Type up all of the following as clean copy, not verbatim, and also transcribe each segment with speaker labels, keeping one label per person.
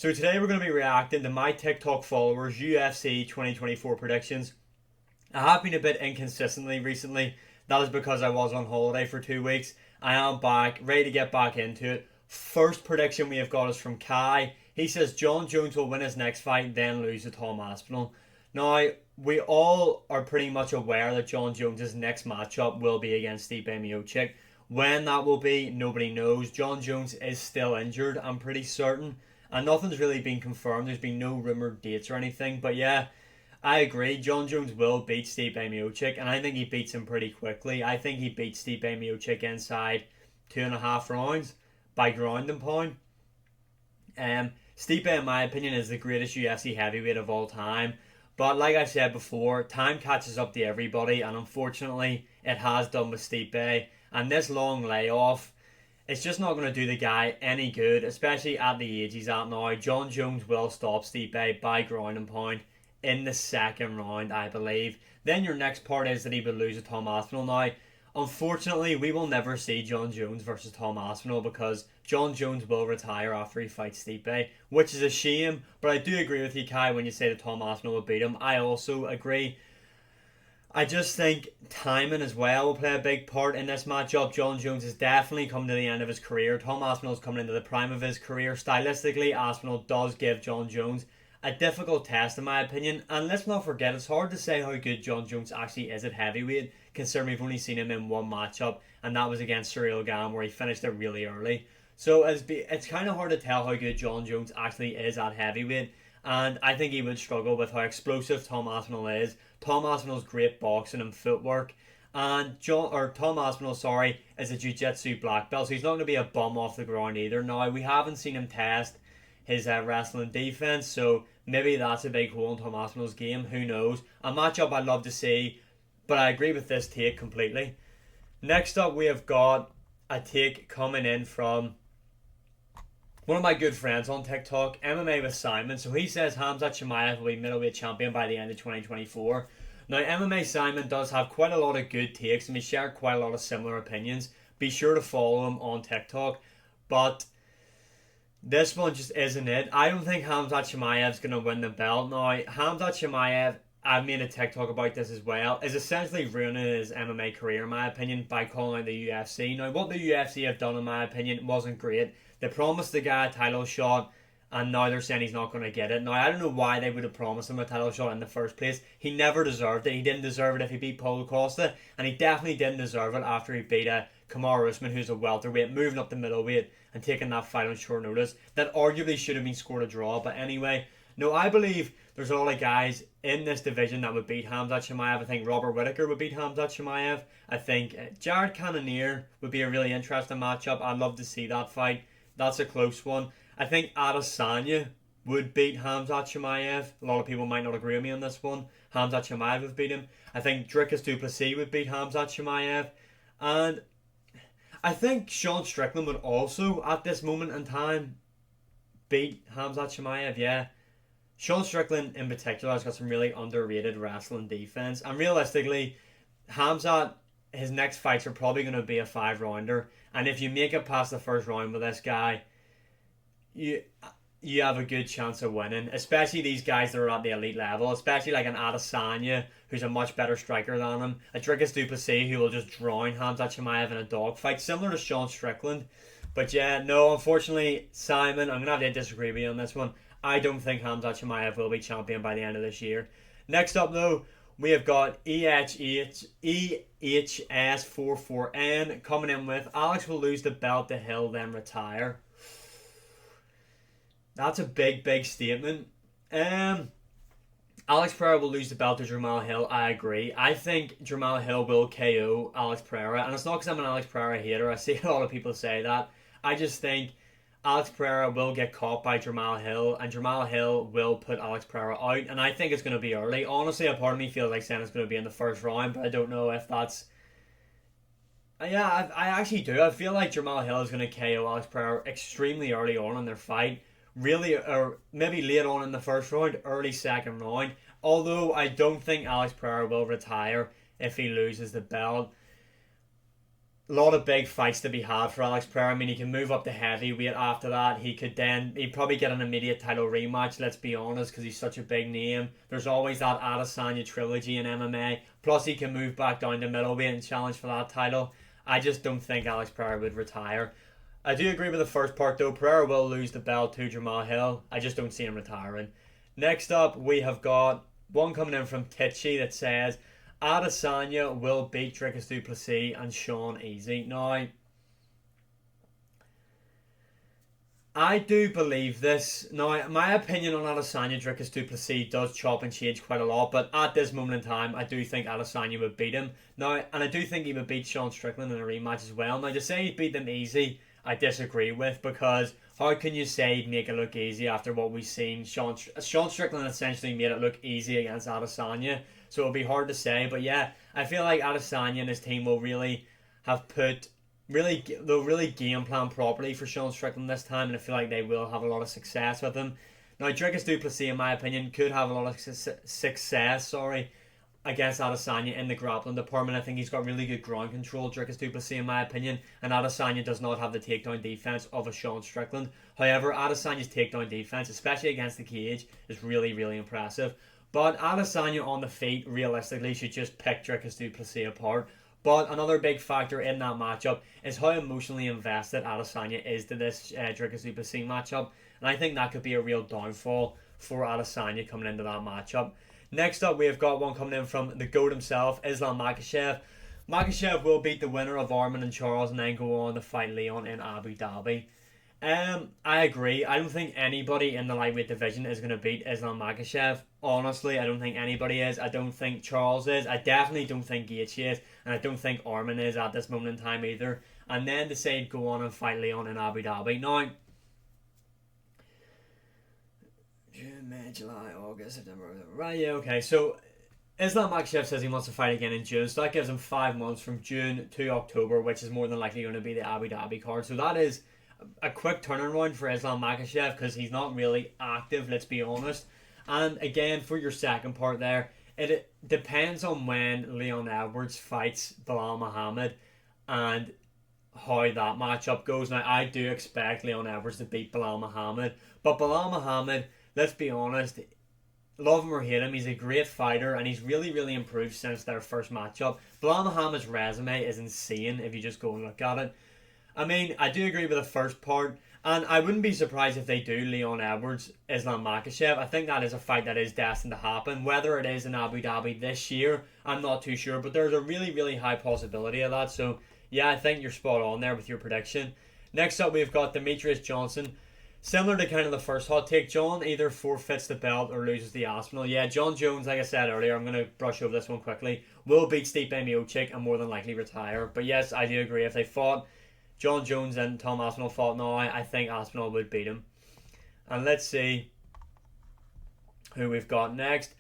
Speaker 1: So today we're going to be reacting to my TikTok followers' UFC 2024 predictions. I have been a bit inconsistently recently. That is because I was on holiday for 2 weeks. I am back, ready to get back into it. First prediction we have got is from Kai. He says Jon Jones will win his next fight, then lose to Tom Aspinall. Now, we all are pretty much aware that Jon Jones' next matchup will be against Stipe Miocic. When that will be, nobody knows. Jon Jones is still injured, I'm pretty certain. And nothing's really been confirmed. There's been no rumored dates or anything. But yeah, I agree. Jon Jones will beat Stipe Miocic, and I think he beats him pretty quickly. I think he beats Stipe Miocic inside 2.5 rounds by ground and pound. Stipe, in my opinion, is the greatest UFC heavyweight of all time. But like I said before, time catches up to everybody, and unfortunately, it has done with Stipe. And this long layoff, it's just not going to do the guy any good, especially at the age he's at now. Jon Jones will stop Stipe by ground and pound in the second round, I believe. Then your next part is that he would lose to Tom Aspinall. Now, unfortunately, we will never see Jon Jones versus Tom Aspinall because Jon Jones will retire after he fights Stipe, which is a shame. But I do agree with you, Kai, when you say that Tom Aspinall will beat him. I also agree. I just think timing as well will play a big part in this matchup. Jon Jones has definitely come to the end of his career. Tom Aspinall is coming into the prime of his career. Stylistically, Aspinall does give Jon Jones a difficult test in my opinion. And let's not forget, it's hard to say how good Jon Jones actually is at heavyweight, considering we've only seen him in one matchup, and that was against Cyril Gane, where he finished it really early. So it's kind of hard to tell how good Jon Jones actually is at heavyweight. And I think he would struggle with how explosive Tom Aspinall is. Tom Aspinall's great boxing and footwork. And Tom Aspinall, is a jiu-jitsu black belt, so he's not going to be a bum off the ground either. Now, we haven't seen him test his wrestling defense, so maybe that's a big hole in Tom Aspinall's game. Who knows? A matchup I'd love to see, but I agree with this take completely. Next up, we have got a take coming in from one of my good friends on TikTok, MMA with Simon. So he says Khamzat Chimaev will be middleweight champion by the end of 2024. Now, MMA Simon does have quite a lot of good takes, and we share quite a lot of similar opinions. Be sure to follow him on TikTok. But this one just isn't it. I don't think Khamzat Chimaev's going to win the belt. Now, Khamzat Chimaev, I've made a TikTok about this as well, is essentially ruining his MMA career, in my opinion, by calling out the UFC. Now, what the UFC have done, in my opinion, wasn't great. They promised the guy a title shot, and now they're saying he's not going to get it. Now, I don't know why they would have promised him a title shot in the first place. He never deserved it. He didn't deserve it if he beat Paulo Costa, and he definitely didn't deserve it after he beat Kamaru Usman, who's a welterweight, moving up the middleweight and taking that fight on short notice. That arguably should have been scored a draw, but anyway, no, I believe there's a lot of guys in this division that would beat Khamzat Chimaev. I think Robert Whittaker would beat Khamzat Chimaev. I think Jared Cannonier would be a really interesting matchup. I'd love to see that fight. That's a close one. I think Adesanya would beat Khamzat Chimaev. A lot of people might not agree with me on this one. Khamzat Chimaev would beat him. I think Dricus du Plessis would beat Khamzat Chimaev. And I think Sean Strickland would also, at this moment in time, beat Khamzat Chimaev, yeah. Sean Strickland in particular has got some really underrated wrestling defense. And realistically, Khamzat, his next fights are probably going to be a 5-rounder. And if you make it past the first round with this guy, you have a good chance of winning. Especially these guys that are at the elite level. Especially like an Adesanya, who's a much better striker than him. A Dricus du Plessis, who will just drown Khamzat Chimaev in a dogfight. Similar to Sean Strickland. But yeah, no, unfortunately, Simon, I'm going to have to disagree with you on this one. I don't think Khamzat Chimaev will be champion by the end of this year. Next up, though, we have got EHS44N coming in with Alex will lose the belt to Hill, then retire. That's a big, big statement. Alex Pereira will lose the belt to Jamal Hill. I agree. I think Jamal Hill will KO Alex Pereira. And it's not because I'm an Alex Pereira hater. I see a lot of people say that. I just think Alex Pereira will get caught by Jamal Hill, and Jamal Hill will put Alex Pereira out, and I think it's going to be early. Honestly, a part of me feels like saying it's going to be in the first round, but I don't know if that's... Yeah, I actually do. I feel like Jamal Hill is going to KO Alex Pereira extremely early on in their fight. Really, or maybe late on in the first round, early second round. Although I don't think Alex Pereira will retire if he loses the belt. a lot of big fights to be had for Alex Pereira. I mean, he can move up to heavyweight after that. He'd probably get an immediate title rematch, let's be honest, because he's such a big name. There's always that Adesanya trilogy in MMA. Plus, he can move back down to middleweight and challenge for that title. I just don't think Alex Pereira would retire. I do agree with the first part, though. Pereira will lose the belt to Jamal Hill. I just don't see him retiring. Next up, we have got one coming in from Titchy that says Adesanya will beat Dricus du Plessis and Sean Izzy. Now, I do believe this. Now, my opinion on Adesanya Dricus du Plessis does chop and change quite a lot, but at this moment in time, I do think Adesanya would beat him. Now, and I do think he would beat Sean Strickland in a rematch as well. Now, to say he'd beat them easy, I disagree with, because how can you say he'd make it look easy after what we've seen? Sean Strickland essentially made it look easy against Adesanya, so it'll be hard to say. But yeah, I feel like Adesanya and his team will really have they'll really game plan properly for Sean Strickland this time, and I feel like they will have a lot of success with him. Now, Dricus du Plessis, in my opinion, could have a lot of success against Adesanya in the grappling department. I think he's got really good ground control, Dricus du Plessis, in my opinion, and Adesanya does not have the takedown defense of a Sean Strickland. However, Adesanya's takedown defense, especially against the cage, is really, really impressive. But Adesanya on the feet, realistically, should just pick Dricus du Plessis apart. But another big factor in that matchup is how emotionally invested Adesanya is to this Dricus du Plessis matchup, and I think that could be a real downfall for Adesanya coming into that matchup. Next up, we've got one coming in from the GOAT himself, Islam Makhachev. Makhachev will beat the winner of Arman and Charles and then go on to fight Leon in Abu Dhabi. I agree. I don't think anybody in the lightweight division is going to beat Islam Makhachev. Honestly, I don't think anybody is. I don't think Charles is. I definitely don't think Gaethje is. And I don't think Arman is at this moment in time either. And then to say go on and fight Leon in Abu Dhabi. Now, June, May, July, August, September. Right, yeah, okay. So Islam Makhachev says he wants to fight again in June. So that gives him 5 months from June to October, which is more than likely going to be the Abu Dhabi card. So that is a quick turnaround for Islam Makhachev because he's not really active, let's be honest. And again, for your second part there, it depends on when Leon Edwards fights Bilal Muhammad and how that matchup goes. Now, I do expect Leon Edwards to beat Bilal Muhammad, but Bilal Muhammad, let's be honest, love him or hate him, he's a great fighter and he's really, really improved since their first matchup. Bilal Muhammad's resume is insane if you just go and look at it. I mean, I do agree with the first part, and I wouldn't be surprised if they do Leon Edwards, Islam Makhachev. I think that is a fight that is destined to happen. Whether it is in Abu Dhabi this year, I'm not too sure, but there's a really, really high possibility of that. So, yeah, I think you're spot on there with your prediction. Next up, we've got Demetrius Johnson. Similar to kind of the first hot take, John either forfeits the belt or loses the Aspinall. Yeah, John Jones, like I said earlier, I'm going to brush over this one quickly, will beat Stipe Miocic and more than likely retire. But yes, I do agree. If they fought, John Jones and Tom Aspinall fought now, I think Aspinall would beat him. And let's see who we've got next.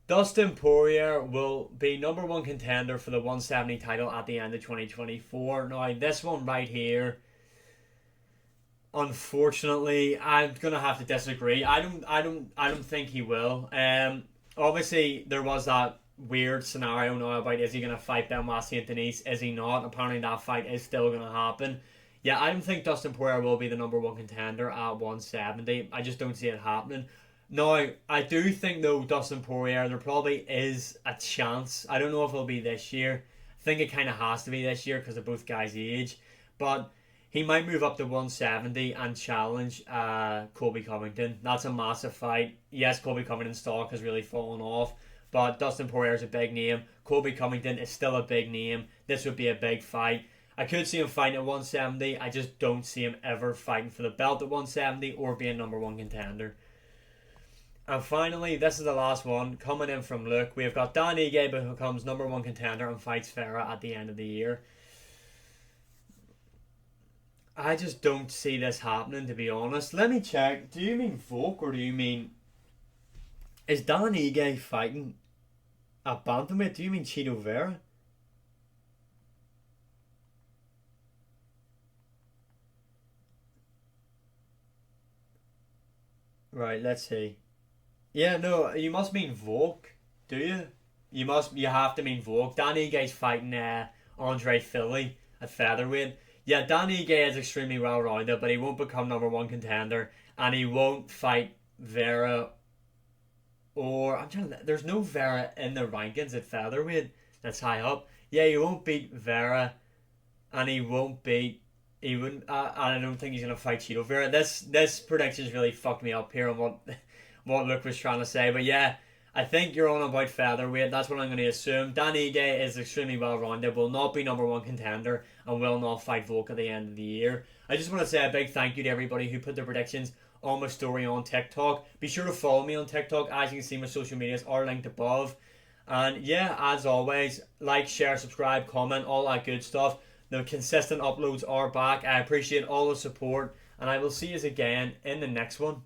Speaker 1: Dustin Poirier will be number one contender for the 170 title at the end of 2024. Now, this one right here, unfortunately, I'm gonna have to disagree. I don't think he will. Obviously there was that weird scenario now about is he going to fight Benoit Saint Denis, is he not? Apparently that fight is still going to happen. Yeah, I don't think Dustin Poirier will be the number one contender at 170. I just don't see it happening. Now, I do think though Dustin Poirier, there probably is a chance. I don't know if it'll be this year. I think it kind of has to be this year because of both guys' age. But he might move up to 170 and challenge Colby Covington. That's a massive fight. Yes, Colby Covington's stock has really fallen off, but Dustin Poirier is a big name. Colby Covington is still a big name. This would be a big fight. I could see him fighting at 170. I just don't see him ever fighting for the belt at 170 or being number one contender. And finally, this is the last one. Coming in from Luke, we have got Dan Ige becomes number one contender and fights Farah at the end of the year. I just don't see this happening, to be honest. Let me check. Do you mean Volk or do you mean... Is Dan Ige fighting at bantamweight? Do you mean Chito Vera? Right, let's see. Yeah, no, you must mean Volk, do you? You have to mean Volk. Dan Ige's fighting Andre Philly at featherweight. Yeah, Dan Ige is extremely well rounded, but he won't become number one contender, and he won't fight Vera or I'm trying to. There's no Vera in the rankings at featherweight that's high up. Yeah, he won't beat Vera, and he won't beat. He wouldn't. I don't think he's gonna fight Cheeto Vera. This prediction's really fucked me up here on what Luke was trying to say. But yeah, I think you're on about featherweight. That's what I'm going to assume. Dan Ige is extremely well rounded, will not be number one contender, and will not fight Volk at the end of the year. I just want to say a big thank you to everybody who put their predictions on my story on TikTok. Be sure to follow me on TikTok. As you can see, my social medias are linked above. And yeah, as always, like, share, subscribe, comment, all that good stuff. The consistent uploads are back. I appreciate all the support, and I will see you again in the next one.